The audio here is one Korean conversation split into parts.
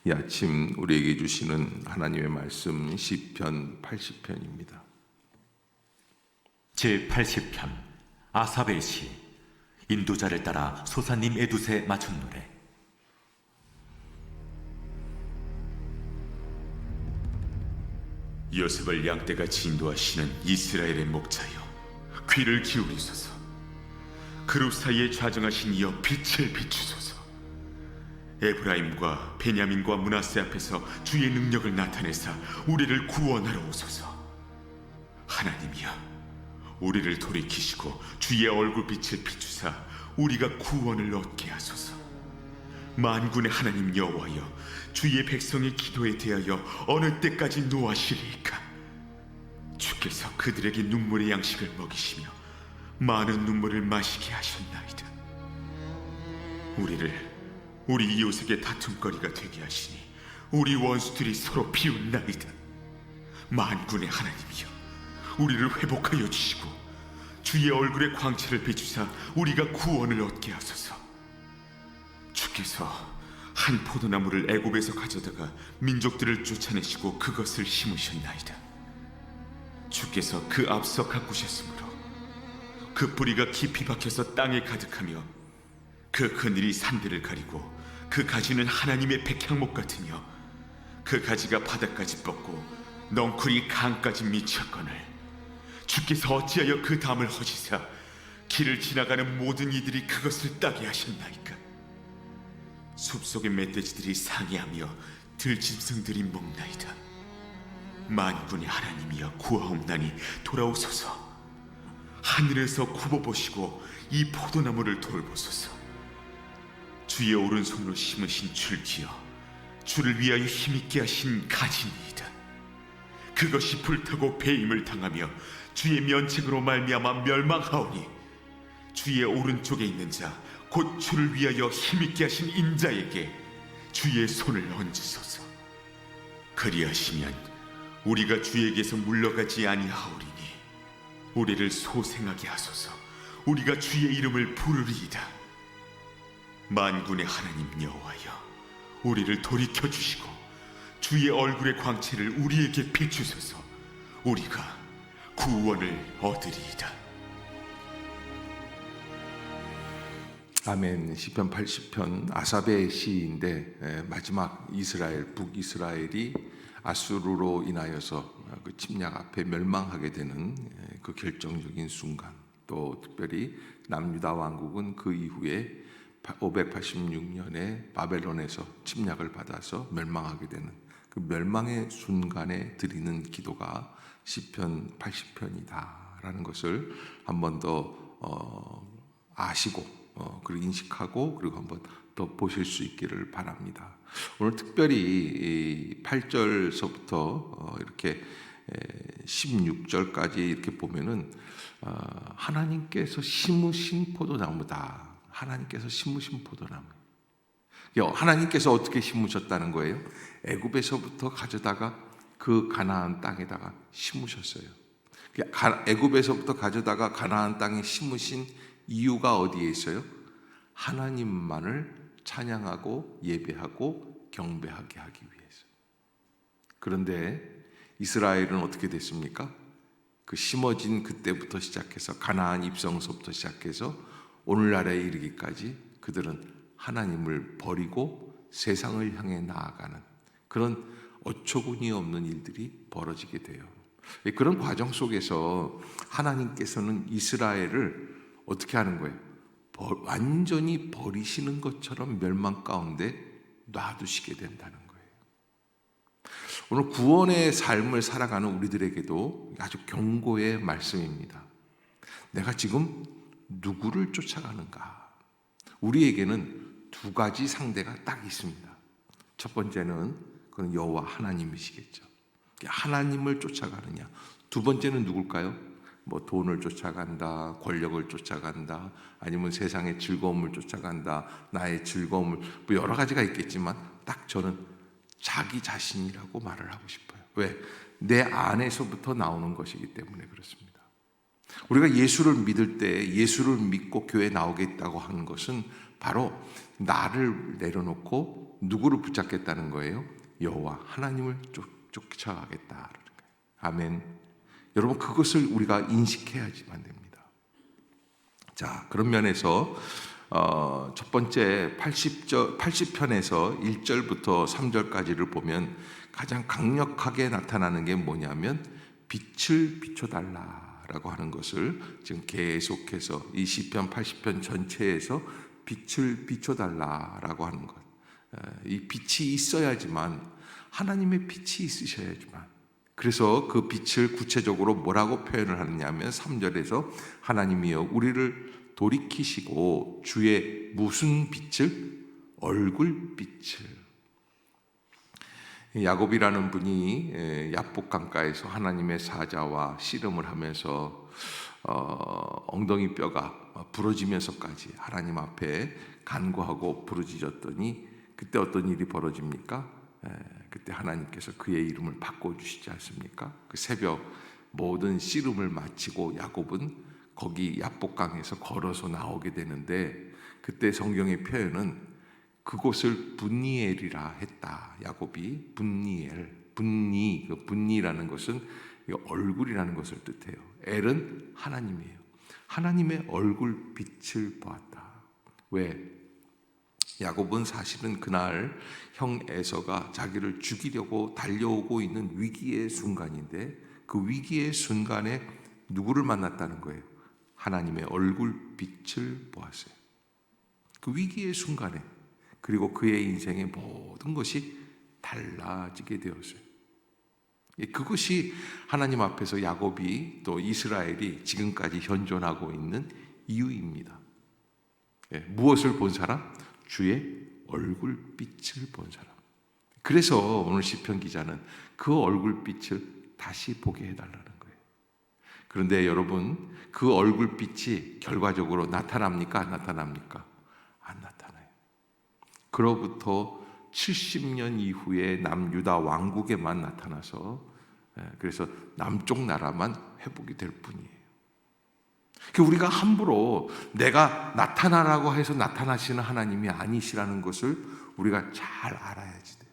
이 아침 우리에게 주시는 하나님의 말씀 시편 80편입니다. 제80편 아삽의 시. 인도자를 따라 소사님 에두세 맞춘 노래. 요셉을 양떼같이 인도하시는 이스라엘의 목자여, 귀를 기울이소서. 그룹 사이에 좌정하신 이여, 빛을 비추소서. 에브라임과 베냐민과 므낫세 앞에서 주의 능력을 나타내사 우리를 구원하러 오소서. 하나님이여, 우리를 돌이키시고 주의 얼굴빛을 비추사 우리가 구원을 얻게 하소서. 만군의 하나님 여호와여, 주의 백성의 기도에 대하여 어느 때까지 노하시리이까? 주께서 그들에게 눈물의 양식을 먹이시며 많은 눈물을 마시게 하셨나이다. 우리 이웃에게 다툼거리가 되게 하시니 우리 원수들이 서로 비웃나이다. 만군의 하나님이여, 우리를 회복하여 주시고 주의 얼굴의 광채를 비추사 우리가 구원을 얻게 하소서. 주께서 한 포도나무를 애굽에서 가져다가 민족들을 쫓아내시고 그것을 심으셨나이다. 주께서 그 앞서 가꾸셨으므로 그 뿌리가 깊이 박혀서 땅에 가득하며 그 그늘이 산들을 가리고 그 가지는 하나님의 백향목 같으며 그 가지가 바닥까지 뻗고 넝쿨이 강까지 미쳤거늘 주께서 어찌하여 그 담을 허시사 길을 지나가는 모든 이들이 그것을 따게 하셨나이까? 숲속의 멧돼지들이 상해하며 들짐승들이 먹나이다. 만군의 하나님이여, 구하옵나니 돌아오소서. 하늘에서 굽어보시고 이 포도나무를 돌보소서. 주의 오른손으로 심으신 줄기여, 주를 위하여 힘있게 하신 가지니이다. 그것이 불타고 배임을 당하며 주의 면책으로 말미암아 멸망하오니 주의 오른쪽에 있는 자 곧 주를 위하여 힘있게 하신 인자에게 주의 손을 얹으소서. 그리하시면 우리가 주에게서 물러가지 아니하오리니 우리를 소생하게 하소서. 우리가 주의 이름을 부르리이다. 만군의 하나님 여호와여, 우리를 돌이켜 주시고 주의 얼굴의 광채를 우리에게 비추소서. 우리가 구원을 얻으리이다. 아멘. 시편 80편 아삽의 시인데 마지막 북이스라엘이 아수르로 인하여서 그 침략 앞에 멸망하게 되는 그 결정적인 순간, 또 특별히 남유다 왕국은 그 이후에 586년에 바벨론에서 침략을 받아서 멸망하게 되는 그 멸망의 순간에 드리는 기도가 시편 80편이다라는 것을 한 번 더 아시고 그리고 인식하고 그리고 한번 더 보실 수 있기를 바랍니다. 오늘 특별히 8절서부터 이렇게 16절까지 이렇게 보면은 하나님께서 심으신 포도나무다. 하나님께서 심으신 포도나무. 하나님께서 어떻게 심으셨다는 거예요? 애굽에서부터 가져다가 그 가나안 땅에다가 심으셨어요. 애굽에서부터 가져다가 가나안 땅에 심으신 이유가 어디에 있어요? 하나님만을 찬양하고 예배하고 경배하게 하기 위해서. 그런데 이스라엘은 어떻게 됐습니까? 그 심어진 그때부터 시작해서 가나안 입성서부터 시작해서 오늘날에 이르기까지 그들은 하나님을 버리고 세상을 향해 나아가는 그런 어처구니 없는 일들이 벌어지게 돼요. 그런 과정 속에서 하나님께서는 이스라엘을 어떻게 하는 거예요? 완전히 버리시는 것처럼 멸망 가운데 놔두시게 된다는 거예요. 오늘 구원의 삶을 살아가는 우리들에게도 아주 경고의 말씀입니다. 내가 지금 누구를 쫓아가는가? 우리에게는 두 가지 상대가 딱 있습니다. 첫 번째는 그건 여호와 하나님이시겠죠. 하나님을 쫓아가느냐. 두 번째는 누굴까요? 뭐 돈을 쫓아간다, 권력을 쫓아간다, 아니면 세상의 즐거움을 쫓아간다, 나의 즐거움을, 뭐 여러 가지가 있겠지만 딱 저는 자기 자신이라고 말을 하고 싶어요. 왜? 내 안에서부터 나오는 것이기 때문에 그렇습니다. 우리가 예수를 믿을 때 예수를 믿고 교회에 나오겠다고 하는 것은 바로 나를 내려놓고 누구를 붙잡겠다는 거예요? 여호와 하나님을 쫓아가겠다라는 거예요. 아멘. 여러분, 그것을 우리가 인식해야지만 됩니다. 자, 그런 면에서 첫 번째 80편에서 1절부터 3절까지를 보면 가장 강력하게 나타나는 게 뭐냐면 빛을 비춰달라라고 하는 것을 지금 계속해서 이 시편 80편 전체에서 빛을 비춰달라라고 하는 것. 이 빛이 있어야지만, 하나님의 빛이 있으셔야지만, 그래서 그 빛을 구체적으로 뭐라고 표현을 하느냐면 3절에서 하나님이여 우리를 돌이키시고 주의 무슨 빛을? 얼굴빛을. 야곱이라는 분이 야복강가에서 하나님의 사자와 씨름을 하면서 엉덩이 뼈가 부러지면서까지 하나님 앞에 간구하고 부르짖었더니 그때 어떤 일이 벌어집니까? 그때 하나님께서 그의 이름을 바꿔주시지 않습니까? 그 새벽 모든 씨름을 마치고 야곱은 거기 야복강에서 걸어서 나오게 되는데, 그때 성경의 표현은 그곳을 분니엘이라 했다. 야곱이 분니엘, 그 분니라는 것은 얼굴이라는 것을 뜻해요. 엘은 하나님이에요. 하나님의 얼굴 빛을 보았다. 왜? 야곱은 사실은 그날 형 에서가 자기를 죽이려고 달려오고 있는 위기의 순간인데, 그 위기의 순간에 누구를 만났다는 거예요? 하나님의 얼굴 빛을 보았어요. 그 위기의 순간에. 그리고 그의 인생의 모든 것이 달라지게 되었어요. 그것이 하나님 앞에서 야곱이 또 이스라엘이 지금까지 현존하고 있는 이유입니다. 무엇을 본 사람? 주의 얼굴빛을 본 사람. 그래서 오늘 시편 기자는 그 얼굴빛을 다시 보게 해달라는 거예요. 그런데 여러분, 그 얼굴빛이 결과적으로 나타납니까? 안 나타납니까? 안 나타나요. 그로부터 70년 이후에 남유다 왕국에만 나타나서, 그래서 남쪽 나라만 회복이 될 뿐이에요. 우리가 함부로 내가 나타나라고 해서 나타나시는 하나님이 아니시라는 것을 우리가 잘 알아야지 돼요.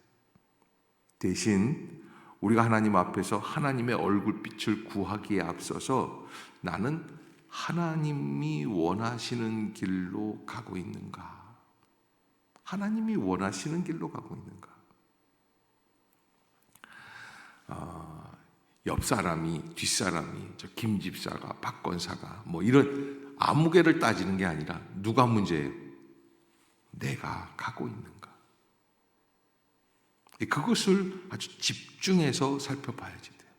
대신 우리가 하나님 앞에서 하나님의 얼굴빛을 구하기에 앞서서 나는 하나님이 원하시는 길로 가고 있는가? 하나님이 원하시는 길로 가고 있는가? 옆 사람이, 뒷 사람이, 저 김 집사가, 박 권사가 뭐 이런 아무개를 따지는 게 아니라 누가 문제예요? 내가 가고 있는가? 그것을 아주 집중해서 살펴봐야지 돼요.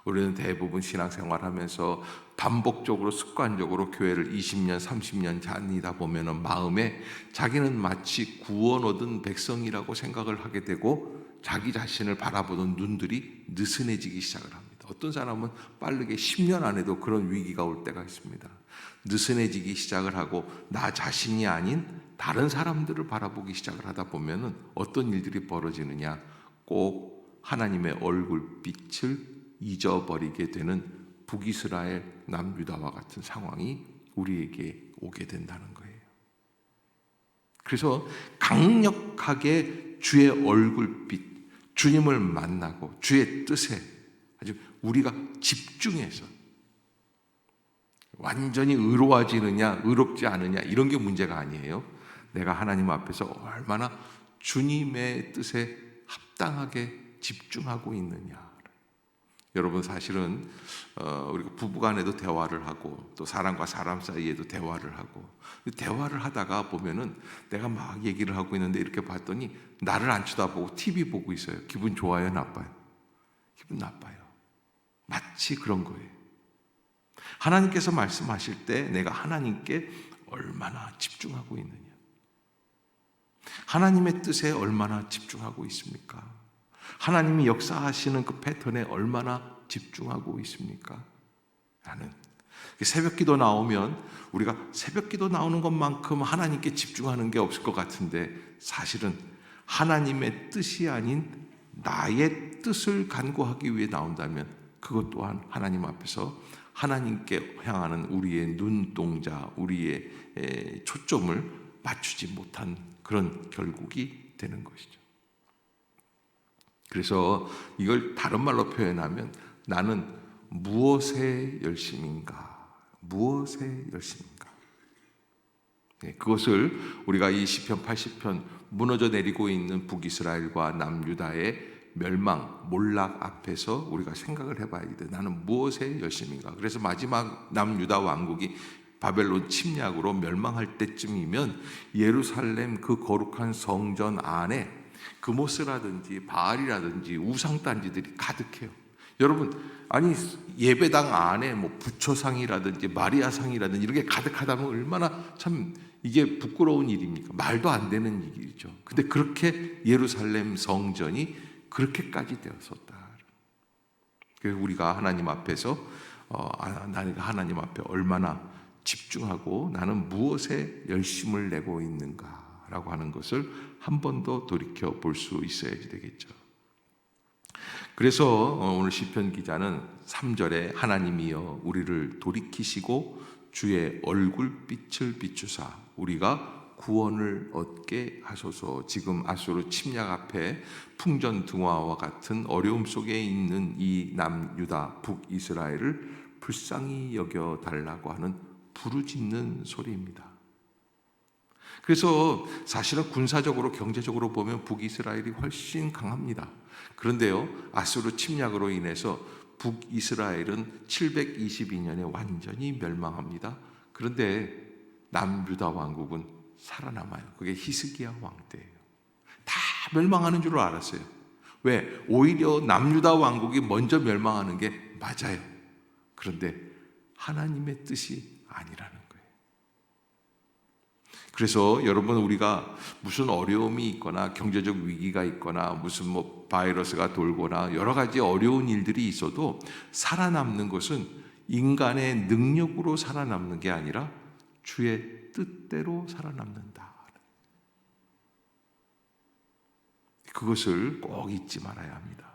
우리는 대부분 신앙생활하면서 반복적으로 습관적으로 교회를 20년, 30년 다니다 보면 마음에 자기는 마치 구원 얻은 백성이라고 생각을 하게 되고 자기 자신을 바라보는 눈들이 느슨해지기 시작을 합니다. 어떤 사람은 빠르게 10년 안에도 그런 위기가 올 때가 있습니다. 느슨해지기 시작을 하고 나 자신이 아닌 다른 사람들을 바라보기 시작을 하다 보면 어떤 일들이 벌어지느냐? 꼭 하나님의 얼굴빛을 잊어버리게 되는 북이스라엘, 남유다와 같은 상황이 우리에게 오게 된다는 거예요. 그래서 강력하게 주의 얼굴빛, 주님을 만나고 주의 뜻에 아주 우리가 집중해서, 완전히 의로워지느냐 의롭지 않느냐 이런 게 문제가 아니에요. 내가 하나님 앞에서 얼마나 주님의 뜻에 합당하게 집중하고 있느냐. 여러분, 사실은 우리가 부부간에도 대화를 하고 또 사람과 사람 사이에도 대화를 하고, 대화를 하다가 보면은 내가 막 얘기를 하고 있는데 이렇게 봤더니 나를 안 쳐다보고 TV 보고 있어요. 기분 좋아요, 나빠요? 기분 나빠요. 마치 그런 거예요. 하나님께서 말씀하실 때 내가 하나님께 얼마나 집중하고 있느냐, 하나님의 뜻에 얼마나 집중하고 있습니까? 하나님이 역사하시는 그 패턴에 얼마나 집중하고 있습니까? 라는, 새벽 기도 나오면 우리가 새벽 기도 나오는 것만큼 하나님께 집중하는 게 없을 것 같은데, 사실은 하나님의 뜻이 아닌 나의 뜻을 간구하기 위해 나온다면 그것 또한 하나님 앞에서 하나님께 향하는 우리의 눈동자, 우리의 초점을 맞추지 못한 그런 결국이 되는 것이죠. 그래서 이걸 다른 말로 표현하면 나는 무엇에 열심인가? 무엇에 열심인가? 네, 그것을 우리가 이 시편 80편 무너져 내리고 있는 북이스라엘과 남유다의 멸망, 몰락 앞에서 우리가 생각을 해봐야 돼. 나는 무엇에 열심인가? 그래서 마지막 남유다 왕국이 바벨론 침략으로 멸망할 때쯤이면 예루살렘 그 거룩한 성전 안에 그모스라든지 바알이라든지 우상단지들이 가득해요. 여러분, 아니 예배당 안에 뭐 부처상이라든지 마리아상이라든지 이렇게 가득하다면 얼마나 참 이게 부끄러운 일입니까? 말도 안 되는 일이죠. 근데 그렇게 예루살렘 성전이 그렇게까지 되었었다. 그래서 우리가 하나님 앞에서 나는 하나님 앞에 얼마나 집중하고 나는 무엇에 열심을 내고 있는가라고 하는 것을 한 번 더 돌이켜 볼 수 있어야지 되겠죠. 그래서 오늘 시편 기자는 3절에 하나님이여 우리를 돌이키시고 주의 얼굴빛을 비추사 우리가 구원을 얻게 하소서. 지금 아수르 침략 앞에 풍전등화와 같은 어려움 속에 있는 이 남유다 북이스라엘을 불쌍히 여겨 달라고 하는 부르짖는 소리입니다. 그래서 사실은 군사적으로 경제적으로 보면 북이스라엘이 훨씬 강합니다. 그런데요, 아수르 침략으로 인해서 북이스라엘은 722년에 완전히 멸망합니다. 그런데 남유다 왕국은 살아남아요. 그게 히스기야 왕 때예요. 다 멸망하는 줄 알았어요. 왜? 오히려 남유다 왕국이 먼저 멸망하는 게 맞아요. 그런데 하나님의 뜻이 아니라는 거예요. 그래서 여러분, 우리가 무슨 어려움이 있거나 경제적 위기가 있거나 무슨 뭐 바이러스가 돌거나 여러 가지 어려운 일들이 있어도 살아남는 것은 인간의 능력으로 살아남는 게 아니라 주의 뜻대로 살아남는다. 그것을 꼭 잊지 말아야 합니다.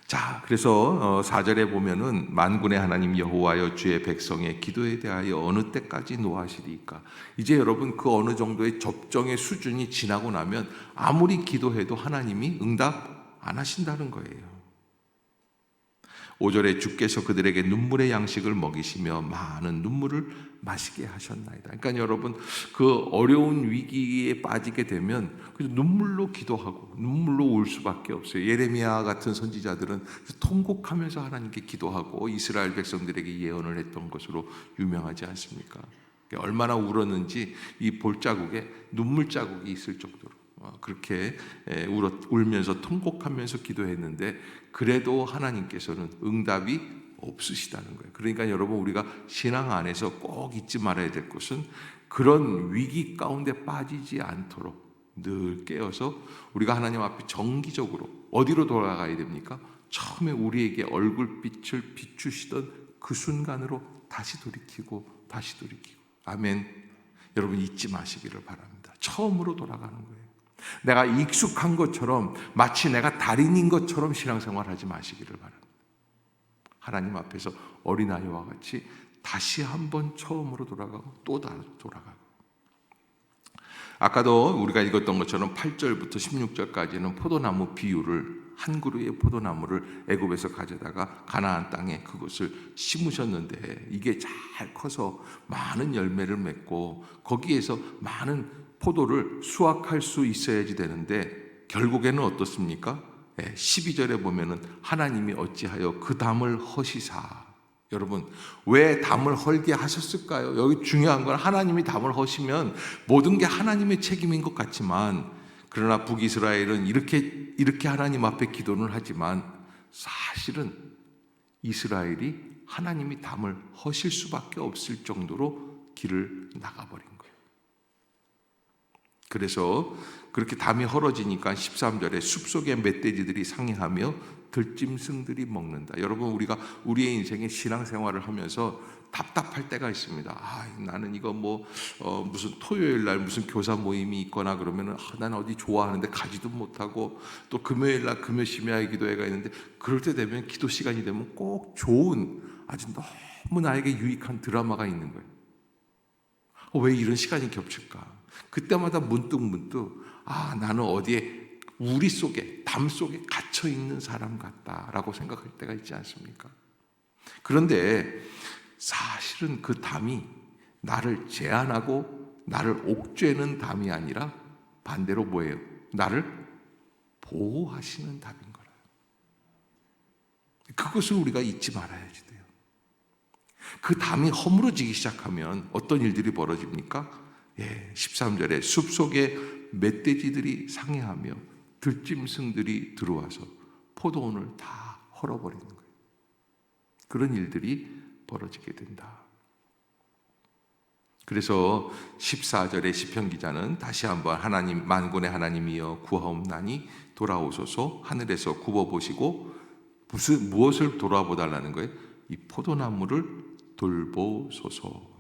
자, 그래서 4절에 보면은 만군의 하나님 여호와여 주의 백성의 기도에 대하여 어느 때까지 노하시리까? 이제 여러분 그 어느 정도의 접정의 수준이 지나고 나면 아무리 기도해도 하나님이 응답 안 하신다는 거예요. 5절에 주께서 그들에게 눈물의 양식을 먹이시며 많은 눈물을 마시게 하셨나이다. 그러니까 여러분 그 어려운 위기에 빠지게 되면 눈물로 기도하고 눈물로 울 수밖에 없어요. 예레미야 같은 선지자들은 통곡하면서 하나님께 기도하고 이스라엘 백성들에게 예언을 했던 것으로 유명하지 않습니까? 얼마나 울었는지 이 볼자국에 눈물 자국이 있을 정도로 그렇게 울면서 통곡하면서 기도했는데 그래도 하나님께서는 응답이 없으시다는 거예요. 그러니까 여러분 우리가 신앙 안에서 꼭 잊지 말아야 될 것은 그런 위기 가운데 빠지지 않도록 늘 깨어서 우리가 하나님 앞에 정기적으로 어디로 돌아가야 됩니까? 처음에 우리에게 얼굴빛을 비추시던 그 순간으로 다시 돌이키고 아멘. 여러분 잊지 마시기를 바랍니다. 처음으로 돌아가는 거예요. 내가 익숙한 것처럼 마치 내가 달인인 것처럼 신앙생활하지 마시기를 바랍니다. 하나님 앞에서 어린아이와 같이 다시 한번 처음으로 돌아가고 또 돌아가고. 아까도 우리가 읽었던 것처럼 8절부터 16절까지는 포도나무 비유를 한 그루의 포도나무를 애굽에서 가져다가 가나안 땅에 그것을 심으셨는데 이게 잘 커서 많은 열매를 맺고 거기에서 많은 포도를 수확할 수 있어야지 되는데 결국에는 어떻습니까? 12절에 보면은 하나님이 어찌하여 그 담을 허시사. 여러분 왜 담을 헐게 하셨을까요? 여기 중요한 건 하나님이 담을 허시면 모든 게 하나님의 책임인 것 같지만 그러나 북이스라엘은 이렇게 하나님 앞에 기도를 하지만 사실은 이스라엘이 하나님이 담을 허실 수밖에 없을 정도로 길을 나가버린 거예요. 그래서 그렇게 담이 헐어지니까 13절에 숲속의 멧돼지들이 상행하며 들짐승들이 먹는다. 여러분 우리가 우리의 인생에 신앙생활을 하면서 답답할 때가 있습니다. 나는 이거 무슨 토요일 날 무슨 교사 모임이 있거나 그러면은 나는 어디 좋아하는데 가지도 못하고 또 금요일 날 금요 심야의 기도회가 있는데 그럴 때 되면 기도 시간이 되면 꼭 좋은 아주 너무 나에게 유익한 드라마가 있는 거예요. 왜 이런 시간이 겹칠까? 그때마다 문득 나는 어디에 우리 속에, 담 속에 갇혀 있는 사람 같다라고 생각할 때가 있지 않습니까? 그런데 사실은 그 담이 나를 제한하고 나를 옥죄는 담이 아니라 반대로 뭐예요? 나를 보호하시는 담인 거라. 그것을 우리가 잊지 말아야지 돼요. 그 담이 허물어지기 시작하면 어떤 일들이 벌어집니까? 13절에 숲속에 멧돼지들이 상해하며 들짐승들이 들어와서 포도원을 다 헐어버리는 거예요. 그런 일들이 벌어지게 된다. 그래서 14절에 시편 기자는 다시 한번 하나님, 만군의 하나님이여 구하옵나니 돌아오소서. 하늘에서 굽어보시고 무엇을 돌아보달라는 거예요? 이 포도나무를 돌보소서.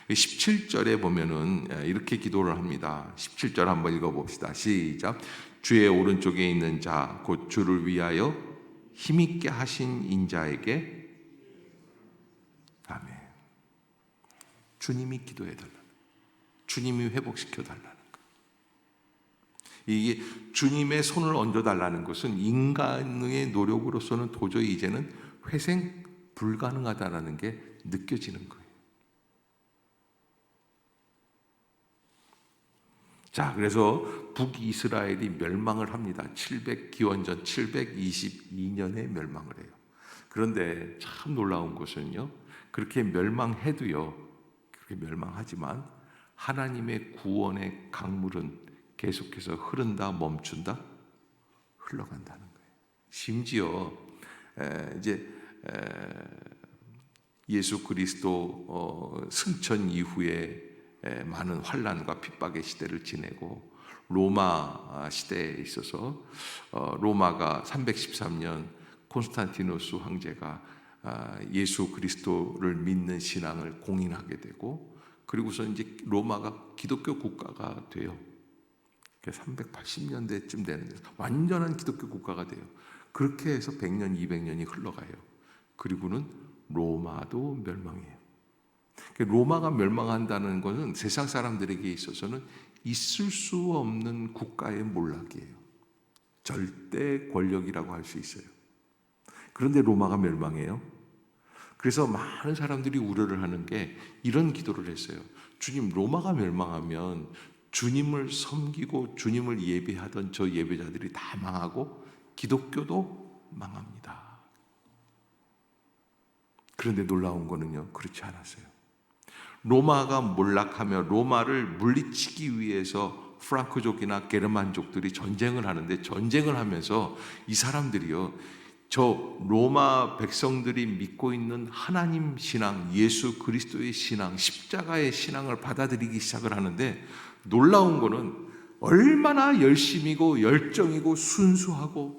17절에 보면은 이렇게 기도를 합니다. 17절 한번 읽어봅시다. 시작. 주의 오른쪽에 있는 자, 곧 주를 위하여 힘있게 하신 인자에게 아멘. 주님이 기도해달라는, 주님이 회복시켜달라는 것. 이게 주님의 손을 얹어달라는 것은 인간의 노력으로서는 도저히 이제는 회생 불가능하다는 게 느껴지는 거예요. 자, 그래서 북이스라엘이 멸망을 합니다. 기원전 722년에 멸망을 해요. 그런데 참 놀라운 것은요, 그렇게 멸망해도요, 그렇게 멸망하지만 하나님의 구원의 강물은 계속해서 흐른다, 멈춘다, 흘러간다는 거예요. 심지어 예수 그리스도 승천 이후에 많은 환난과 핍박의 시대를 지내고 로마 시대에 있어서 로마가 313년 콘스탄티누스 황제가 예수 그리스도를 믿는 신앙을 공인하게 되고, 그리고서 이제 로마가 기독교 국가가 돼요. 380년대쯤 되는데 완전한 기독교 국가가 돼요. 그렇게 해서 100년, 200년이 흘러가요. 그리고는 로마도 멸망해요. 로마가 멸망한다는 것은 세상 사람들에게 있어서는 있을 수 없는 국가의 몰락이에요. 절대 권력이라고 할 수 있어요. 그런데 로마가 멸망해요. 그래서 많은 사람들이 우려를 하는 게 이런 기도를 했어요. 주님, 로마가 멸망하면 주님을 섬기고 주님을 예배하던 저 예배자들이 다 망하고 기독교도 망합니다. 그런데 놀라운 거는요, 그렇지 않았어요. 로마가 몰락하며 로마를 물리치기 위해서 프랑크족이나 게르만족들이 전쟁을 하는데, 전쟁을 하면서 이 사람들이요, 저 로마 백성들이 믿고 있는 하나님 신앙, 예수 그리스도의 신앙, 십자가의 신앙을 받아들이기 시작을 하는데, 놀라운 거는 얼마나 열심이고 열정이고 순수하고,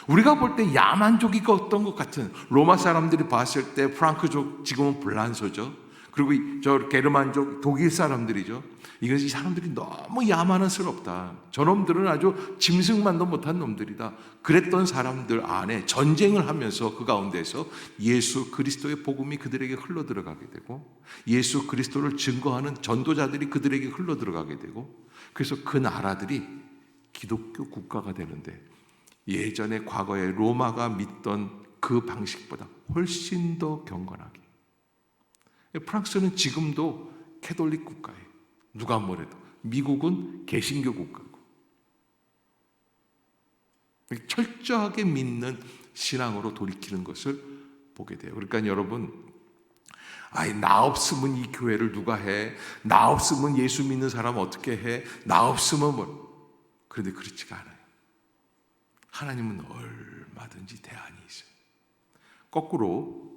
우리가 볼 때 야만족이가 어떤 것 같은, 로마 사람들이 봤을 때 프랑크족, 지금은 불란서죠. 그리고 저 게르만족, 독일 사람들이죠. 이 사람들이 너무 야만스럽다. 저놈들은 아주 짐승만도 못한 놈들이다. 그랬던 사람들 안에 전쟁을 하면서 그 가운데서 예수 그리스도의 복음이 그들에게 흘러 들어가게 되고, 예수 그리스도를 증거하는 전도자들이 그들에게 흘러 들어가게 되고, 그래서 그 나라들이 기독교 국가가 되는데, 예전에 과거에 로마가 믿던 그 방식보다 훨씬 더 경건하게. 프랑스는 지금도 캐톨릭 국가예요. 누가 뭐래도. 미국은 개신교 국가고. 철저하게 믿는 신앙으로 돌이키는 것을 보게 돼요. 그러니까 여러분, 나 없으면 이 교회를 누가 해? 나 없으면 예수 믿는 사람 어떻게 해? 나 없으면 뭐. 그런데 그렇지가 않아요. 하나님은 얼마든지 대안이 있어요. 거꾸로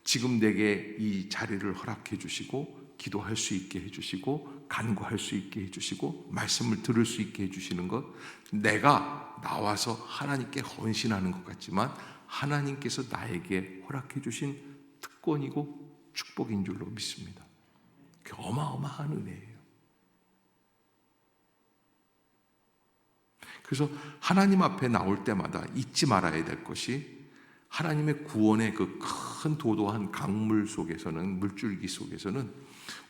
지금 내게 이 자리를 허락해 주시고, 기도할 수 있게 해주시고, 간구할 수 있게 해주시고, 말씀을 들을 수 있게 해주시는 것, 내가 나와서 하나님께 헌신하는 것 같지만 하나님께서 나에게 허락해 주신 특권이고 축복인 줄로 믿습니다. 그게 어마어마한 은혜예요. 그래서 하나님 앞에 나올 때마다 잊지 말아야 될 것이, 하나님의 구원의 그 큰 도도한 강물 속에서는, 물줄기 속에서는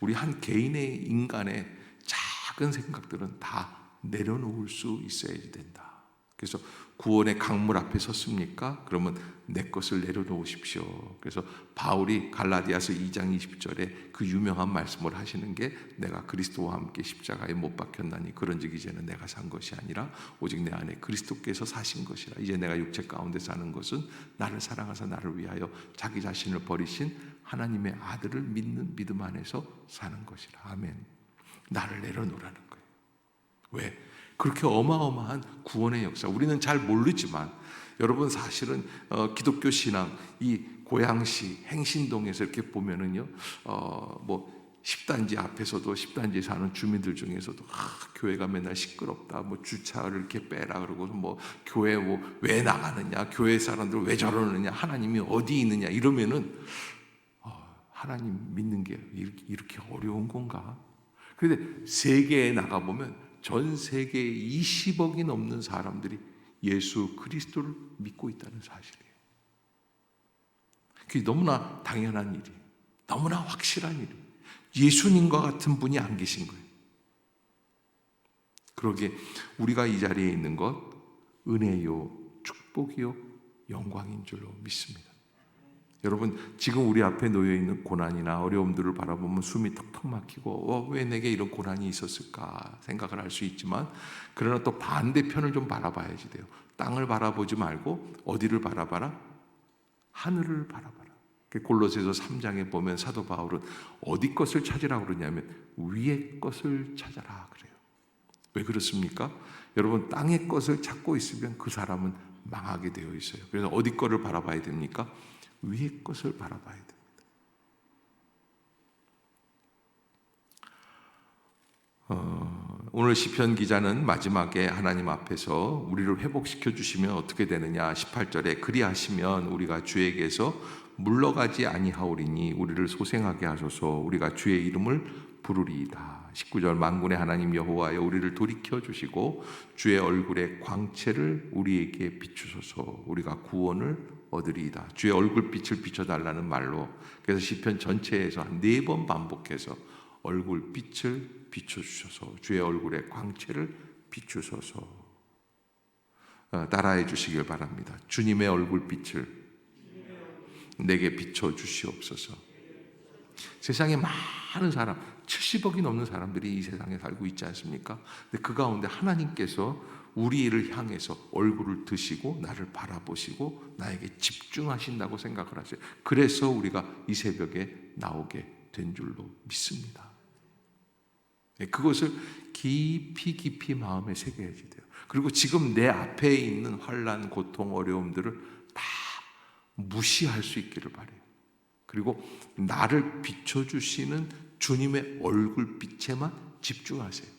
우리 한 개인의 인간의 작은 생각들은 다 내려놓을 수 있어야 된다. 그래서 구원의 강물 앞에 섰습니까? 그러면 내 것을 내려놓으십시오. 그래서 바울이 갈라디아서 2장 20절에 그 유명한 말씀을 하시는 게, 내가 그리스도와 함께 십자가에 못 박혔나니 그런즉 이제는 내가 산 것이 아니라 오직 내 안에 그리스도께서 사신 것이라. 이제 내가 육체 가운데 사는 것은 나를 사랑하사 나를 위하여 자기 자신을 버리신 하나님의 아들을 믿는 믿음 안에서 사는 것이라. 아멘. 나를 내려놓으라는 거예요. 왜? 그렇게 어마어마한 구원의 역사, 우리는 잘 모르지만 여러분, 사실은 기독교 신앙, 이 고양시 행신동에서 이렇게 보면은요, 뭐 10단지 앞에서도 10단지에 사는 주민들 중에서도 교회가 맨날 시끄럽다, 뭐 주차를 이렇게 빼라 그러고, 뭐 교회 뭐 왜 나가느냐, 교회 사람들 왜 저러느냐, 하나님이 어디 있느냐 이러면은 하나님 믿는 게 이렇게 어려운 건가? 그런데 세계에 나가 보면 전 세계에 20억이 넘는 사람들이 예수 그리스도를 믿고 있다는 사실이에요. 그게 너무나 당연한 일이에요. 너무나 확실한 일이에요. 예수님과 같은 분이 안 계신 거예요. 그러기에 우리가 이 자리에 있는 것 은혜요, 축복이요, 영광인 줄로 믿습니다. 여러분, 지금 우리 앞에 놓여 있는 고난이나 어려움들을 바라보면 숨이 턱턱 막히고 왜 내게 이런 고난이 있었을까 생각을 할 수 있지만, 그러나 또 반대편을 좀 바라봐야지 돼요. 땅을 바라보지 말고 어디를 바라봐라? 하늘을 바라봐라. 골로새서 3장에 보면 사도 바울은 어디 것을 찾으라고 그러냐면 위의 것을 찾아라 그래요. 왜 그렇습니까? 여러분, 땅의 것을 찾고 있으면 그 사람은 망하게 되어 있어요. 그래서 어디 거를 바라봐야 됩니까? 위의 것을 바라봐야 됩니다. 오늘 시편 기자는 마지막에 하나님 앞에서 우리를 회복시켜 주시면 어떻게 되느냐, 18절에 그리하시면 우리가 주에게서 물러가지 아니하오리니 우리를 소생하게 하소서, 우리가 주의 이름을 부르리이다. 19절 만군의 하나님 여호와여 우리를 돌이켜 주시고 주의 얼굴의 광채를 우리에게 비추소서, 우리가 구원을 얻으리이다. 주의 얼굴빛을 비춰달라는 말로, 그래서 시편 전체에서 한 4번 반복해서 얼굴빛을 비춰주셔서, 주의 얼굴의 광채를 비추소서. 따라해 주시길 바랍니다. 주님의 얼굴빛을 내게 비춰주시옵소서. 세상에 많은 사람, 70억이 넘는 사람들이 이 세상에 살고 있지 않습니까? 근데 그 가운데 하나님께서 우리를 향해서 얼굴을 드시고 나를 바라보시고 나에게 집중하신다고 생각을 하세요. 그래서 우리가 이 새벽에 나오게 된 줄로 믿습니다. 그것을 깊이 마음에 새겨야지 돼요. 그리고 지금 내 앞에 있는 환난, 고통, 어려움들을 다 무시할 수 있기를 바라요. 그리고 나를 비춰주시는 주님의 얼굴빛에만 집중하세요.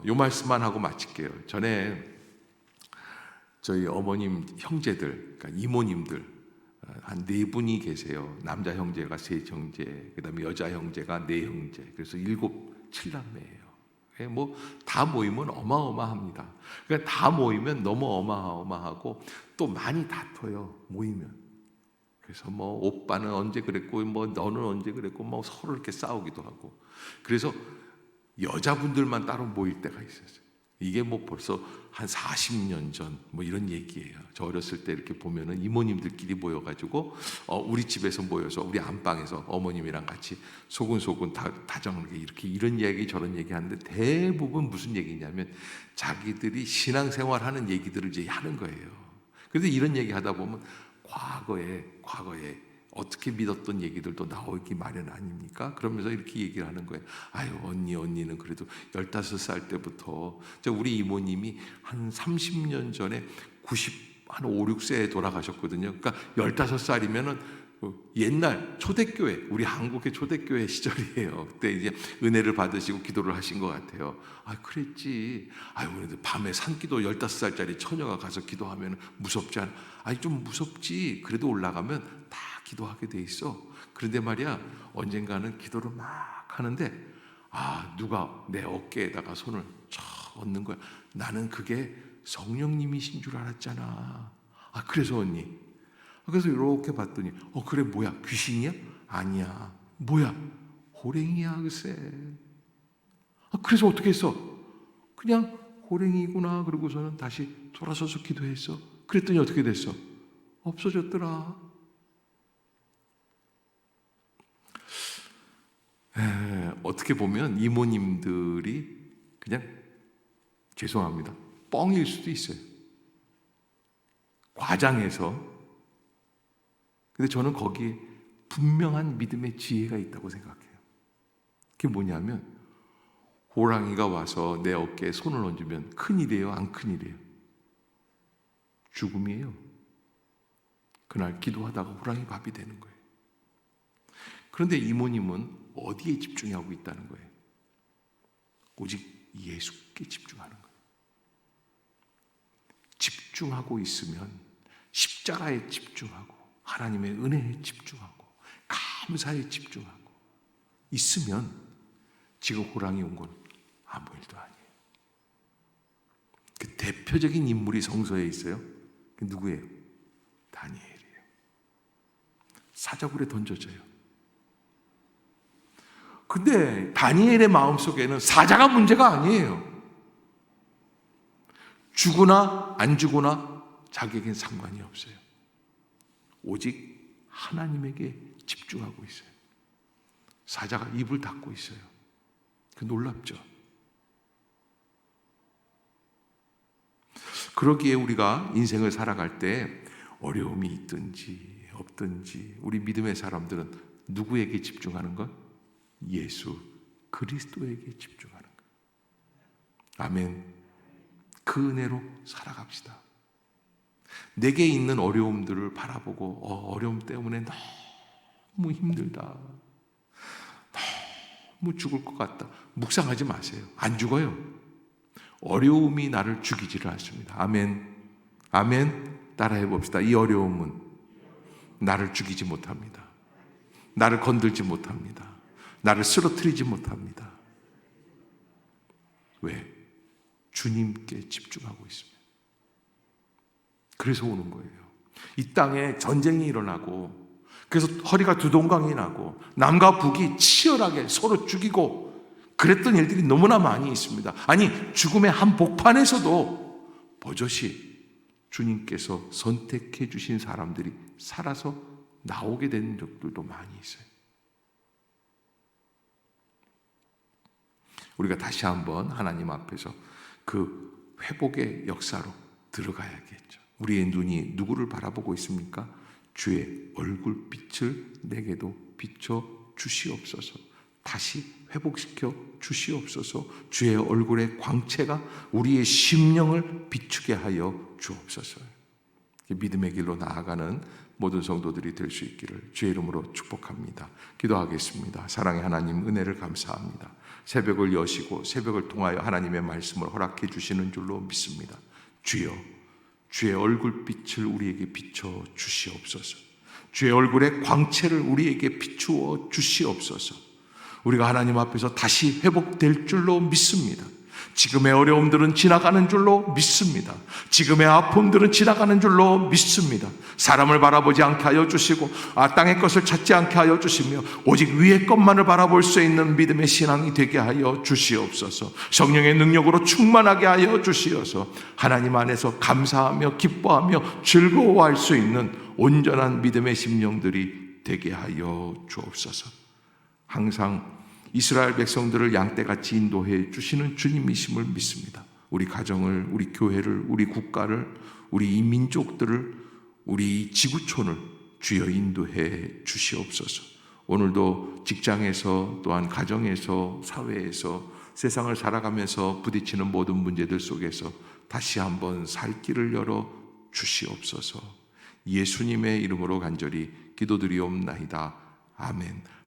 요 말씀만 하고 마칠게요. 전에 저희 어머님 형제들, 그러니까 이모님들 한 4분이 계세요. 남자 형제가 3 형제, 그다음에 여자 형제가 4 형제. 그래서 7, 7남매예요. 뭐 다 모이면 어마어마합니다. 그러니까 다 모이면 너무 어마어마하고 또 많이 다퉈요. 모이면. 그래서 뭐 오빠는 언제 그랬고 뭐 너는 언제 그랬고 뭐 서로 이렇게 싸우기도 하고. 그래서 여자분들만 따로 모일 때가 있었어요. 이게 뭐 벌써 한 40년 전 뭐 이런 얘기예요. 저 어렸을 때 이렇게 보면은 이모님들끼리 모여가지고 우리 집에서 모여서 우리 안방에서 어머님이랑 같이 소근소근 다정하게 이렇게 이런 얘기 저런 얘기 하는데, 대부분 무슨 얘기냐면 자기들이 신앙생활하는 얘기들을 이제 하는 거예요. 그런데 이런 얘기 하다 보면 과거에 어떻게 믿었던 얘기들도 나오기 마련 아닙니까? 그러면서 이렇게 얘기를 하는 거예요. 아유, 언니는 그래도 15살 때부터, 우리 이모님이 한 30년 전에 한 5, 6세에 돌아가셨거든요. 그러니까 15살이면은 옛날 초대교회, 우리 한국의 초대교회 시절이에요. 그때 이제 은혜를 받으시고 기도를 하신 것 같아요. 아, 그랬지. 아유, 그래도 밤에 산기도 15살짜리 처녀가 가서 기도하면 무섭지 않아? 아니, 좀 무섭지. 그래도 올라가면 다 기도하게 돼 있어. 그런데 말이야, 언젠가는 기도를 막 하는데 누가 내 어깨에다가 손을 쳐 얹는 거야. 나는 그게 성령님이신 줄 알았잖아. 아, 그래서 언니. 그래서 이렇게 봤더니 그래, 뭐야, 귀신이야? 아니야. 뭐야, 호랭이야 글쎄. 그래서 어떻게 했어? 그냥 호랭이구나 그러고서는 다시 돌아서서 기도했어. 그랬더니 어떻게 됐어? 없어졌더라. 어떻게 보면 이모님들이 그냥, 죄송합니다, 뻥일 수도 있어요. 과장해서. 근데 저는 거기에 분명한 믿음의 지혜가 있다고 생각해요. 그게 뭐냐면, 호랑이가 와서 내 어깨에 손을 얹으면 큰일이에요, 안 큰일이에요? 죽음이에요. 그날 기도하다가 호랑이 밥이 되는 거예요. 그런데 이모님은 어디에 집중하고 있다는 거예요? 오직 예수께 집중하는 거예요. 집중하고 있으면 십자가에 집중하고 하나님의 은혜에 집중하고 감사에 집중하고 있으면 지금 호랑이 온 건 아무 일도 아니에요. 그 대표적인 인물이 성서에 있어요. 그 누구예요? 다니엘이에요. 사자굴에 던져져요. 근데 다니엘의 마음속에는 사자가 문제가 아니에요. 죽으나 안 죽으나 자기에겐 상관이 없어요. 오직 하나님에게 집중하고 있어요. 사자가 입을 닫고 있어요. 그 놀랍죠? 그러기에 우리가 인생을 살아갈 때 어려움이 있든지 없든지 우리 믿음의 사람들은 누구에게 집중하는 것? 예수 그리스도에게 집중하는 것. 아멘. 그 은혜로 살아갑시다. 내게 있는 어려움들을 바라보고 어려움 때문에 너무 힘들다, 너무 죽을 것 같다, 묵상하지 마세요. 안 죽어요. 어려움이 나를 죽이지를 않습니다. 아멘. 아멘. 따라해 봅시다. 이 어려움은 나를 죽이지 못합니다. 나를 건들지 못합니다. 나를 쓰러뜨리지 못합니다. 왜? 주님께 집중하고 있습니다. 그래서 오는 거예요. 이 땅에 전쟁이 일어나고, 그래서 허리가 두동강이 나고 남과 북이 치열하게 서로 죽이고 그랬던 일들이 너무나 많이 있습니다. 아니, 죽음의 한복판에서도 버젓이 주님께서 선택해 주신 사람들이 살아서 나오게 된 적들도 많이 있어요. 우리가 다시 한번 하나님 앞에서 그 회복의 역사로 들어가야겠죠. 우리의 눈이 누구를 바라보고 있습니까? 주의 얼굴빛을 내게도 비춰 주시옵소서. 다시 회복시켜 주시옵소서. 주의 얼굴의 광채가 우리의 심령을 비추게 하여 주옵소서. 믿음의 길로 나아가는 모든 성도들이 될 수 있기를 주의 이름으로 축복합니다. 기도하겠습니다. 사랑의 하나님, 은혜를 감사합니다. 새벽을 여시고 새벽을 통하여 하나님의 말씀을 허락해 주시는 줄로 믿습니다. 주여, 주의 얼굴빛을 우리에게 비춰 주시옵소서. 주의 얼굴의 광채를 우리에게 비추어 주시옵소서. 우리가 하나님 앞에서 다시 회복될 줄로 믿습니다. 지금의 어려움들은 지나가는 줄로 믿습니다. 지금의 아픔들은 지나가는 줄로 믿습니다. 사람을 바라보지 않게 하여 주시고 땅의 것을 찾지 않게 하여 주시며 오직 위의 것만을 바라볼 수 있는 믿음의 신앙이 되게 하여 주시옵소서. 성령의 능력으로 충만하게 하여 주시어서 하나님 안에서 감사하며 기뻐하며 즐거워할 수 있는 온전한 믿음의 심령들이 되게 하여 주옵소서. 항상 이스라엘 백성들을 양떼같이 인도해 주시는 주님이심을 믿습니다. 우리 가정을, 우리 교회를, 우리 국가를, 우리 이 민족들을, 우리 지구촌을 주여 인도해 주시옵소서. 오늘도 직장에서 또한 가정에서 사회에서 세상을 살아가면서 부딪히는 모든 문제들 속에서 다시 한번 살 길을 열어 주시옵소서. 예수님의 이름으로 간절히 기도드리옵나이다. 아멘.